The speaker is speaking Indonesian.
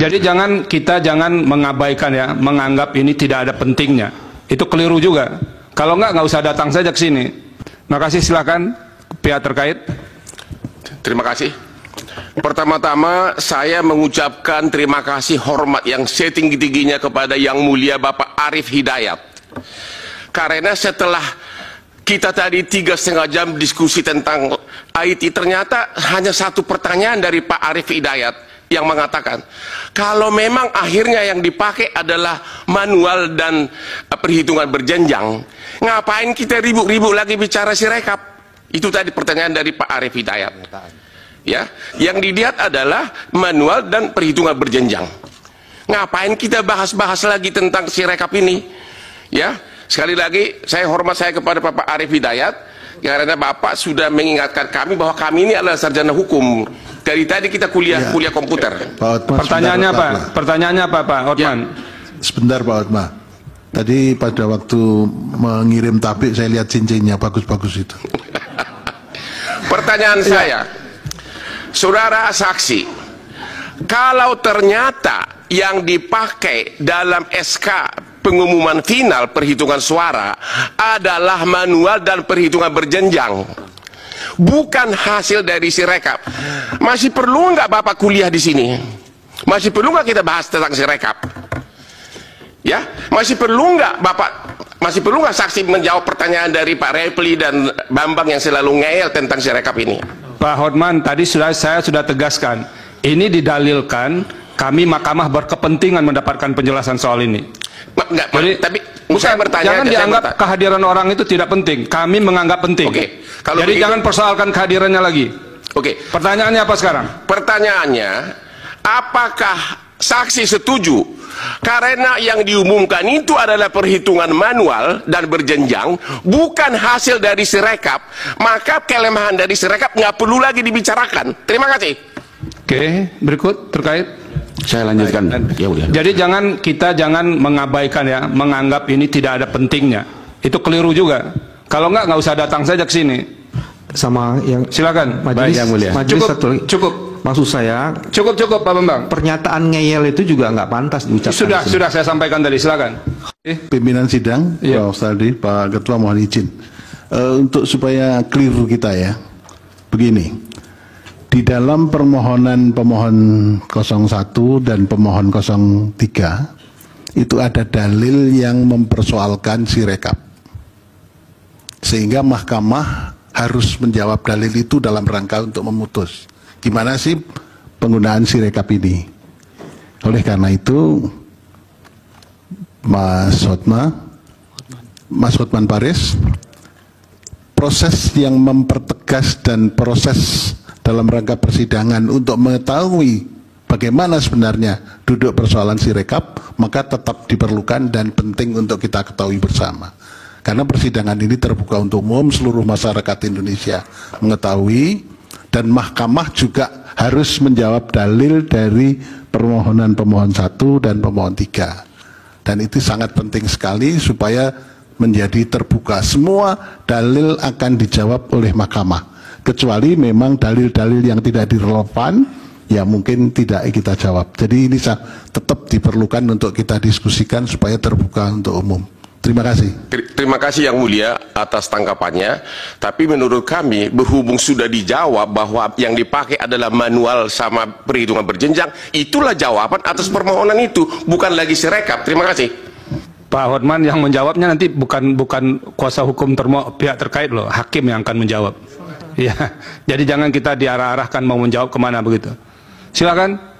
Jadi jangan mengabaikan ya, menganggap ini tidak ada pentingnya. Itu keliru juga. Kalau nggak usah datang saja ke sini. Makasih, silakan pihak terkait. Terima kasih. Pertama-tama saya mengucapkan terima kasih hormat yang setinggi-tingginya kepada Yang Mulia Bapak Arief Hidayat. Karena setelah kita tadi 3,5 jam diskusi tentang IT, ternyata hanya satu pertanyaan dari Pak Arief Hidayat yang mengatakan, kalau memang akhirnya yang dipakai adalah manual dan perhitungan berjenjang, ngapain kita ribut-ribut lagi bicara Sirekap? Itu tadi pertanyaan dari Pak Arief Hidayat. Ya, yang dilihat adalah manual dan perhitungan berjenjang. Ngapain kita bahas-bahas lagi tentang Sirekap ini? Ya, sekali lagi saya hormat saya kepada Bapak Arief Hidayat karena Bapak sudah mengingatkan kami bahwa kami ini adalah sarjana hukum. Dari tadi kita kuliah komputer. Pak Hotma, pertanyaannya apa? Pertanyaannya apa, Pak Hotman? Ya. Sebentar Pak Hotma. Tadi pada waktu mengirim tabik saya lihat cincinnya bagus-bagus itu. Pertanyaan saya, saudara saksi, kalau ternyata yang dipakai dalam SK pengumuman final perhitungan suara adalah manual dan perhitungan berjenjang, bukan hasil dari Sirekap, masih perlu nggak Bapak kuliah di sini? Masih perlu nggak kita bahas tentang Sirekap? Ya, masih perlu nggak saksi menjawab pertanyaan dari Pak Repli dan Bambang yang selalu ngeyel tentang Sirekap ini? Pak Hotman, tadi saya sudah tegaskan, ini didalilkan kami mahkamah berkepentingan mendapatkan penjelasan soal ini. Tapi saya bertanya, jangan dianggap kehadiran orang itu tidak penting. Kami menganggap penting. Oke. Jadi jangan persoalkan kehadirannya lagi. Oke. Pertanyaannya apa sekarang? Pertanyaannya, apakah saksi setuju karena yang diumumkan itu adalah perhitungan manual dan berjenjang, bukan hasil dari Sirekap, maka kelemahan dari Sirekap nggak perlu lagi dibicarakan. Terima kasih. Oke, berikut terkait. Saya lanjutkan. Ya udah. Jadi jangan mengabaikan ya, menganggap ini tidak ada pentingnya. Itu keliru juga. Kalau nggak usah datang saja ke sini. Sama yang silakan. Majelis, yang mulia. Majelis Cukup. Maksud saya cukup Pak Bambang. Pernyataan ngeyel itu juga nggak pantas diucapkan. Sudah saya sampaikan tadi. Silakan. Pimpinan sidang, Pak Saldi, Pak Ketua mohon izin. Untuk supaya clear kita ya. Begini. Di dalam permohonan pemohon 01 dan pemohon 03 itu ada dalil yang mempersoalkan Sirekap. Sehingga mahkamah harus menjawab dalil itu dalam rangka untuk memutus gimana sih penggunaan Sirekap ini. Oleh karena itu Mas Hotman Paris, proses yang mempertegas dan proses dalam rangka persidangan untuk mengetahui bagaimana sebenarnya duduk persoalan Sirekap, maka tetap diperlukan dan penting untuk kita ketahui bersama. Karena persidangan ini terbuka untuk umum, seluruh masyarakat Indonesia mengetahui, dan mahkamah juga harus menjawab dalil dari permohonan pemohon 1 dan pemohon 3. Dan itu sangat penting sekali supaya menjadi terbuka. Semua dalil akan dijawab oleh mahkamah. Kecuali memang dalil-dalil yang tidak relevan, ya mungkin tidak kita jawab. Jadi ini tetap diperlukan untuk kita diskusikan supaya terbuka untuk umum. Terima kasih. Terima kasih Yang Mulia atas tanggapannya. Tapi menurut kami, berhubung sudah dijawab bahwa yang dipakai adalah manual sama perhitungan berjenjang, itulah jawaban atas permohonan itu, bukan lagi Sirekap. Terima kasih. Pak Hotman yang menjawabnya nanti bukan kuasa hukum pihak terkait loh, hakim yang akan menjawab. Ya, jadi jangan kita diarah-arahkan mau menjawab kemana begitu. Silakan.